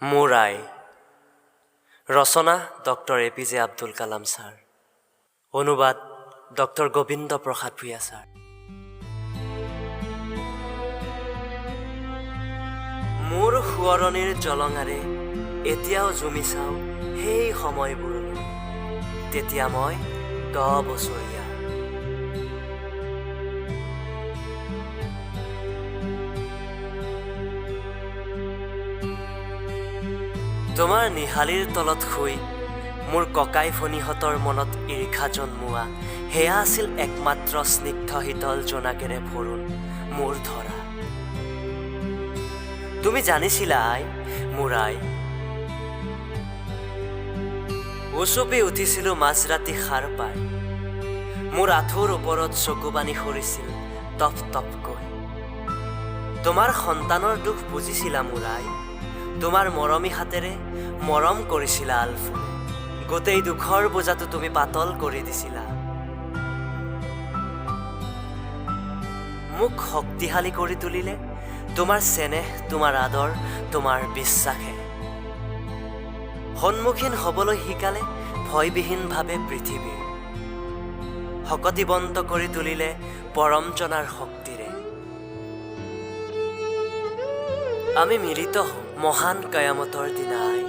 মোৰ আই। ৰচনা doctor APJ Abdul Kalam sir. অনুবাদ ডক্টৰ গোবিন্দ প্ৰসাদ ভূঞা ছাৰ। মোৰ সোঁৱৰণিৰ জলঙাৰে এতিয়াও জুমি চাওঁ সেই সময়বোৰলৈ, তেতিয়া মই 10 বছৰীয়া। তোমাৰ নিহালিৰ তলত শুই মোৰ ককাই ভনীহঁতৰ মনত ঈৰ্ষা জন্মোৱা সেয়া আছিল একমাত্ৰ স্নিগ্ধ শীতল জোনাকেৰে ভৰোন মোৰ ধৰা। তুমি জানিছিলা আই, মোৰ আই। উচুপি উঠিছিলো মাজৰাতি সাৰ পাই, মোৰ আঁঠুৰ ওপৰত চকু পানী সৰিছিল টপ টপকৈ। তোমাৰ সন্তানৰ দুখ বুজিছিলা মোৰ আই, তোমাৰ মৰমী হাতেৰে মৰম কৰিছিলা আলফুলে, গোটেই দুখৰ বোজাটো তুমি পাতল কৰি দিছিলা। মোক শক্তিশালী কৰি তুলিলে তোমাৰ চেনেহ, তোমাৰ আদৰ, তোমাৰ বিশ্বাসে। সন্মুখীন হ'বলৈ শিকালে ভয়বিহীনভাৱে পৃথিৱীৰ, শকতিবন্ত কৰি তুলিলে পৰম জনাৰ শক্তিৰে। আমি মিলিত হওঁ মহান কয়ামতৰ দিনা আই।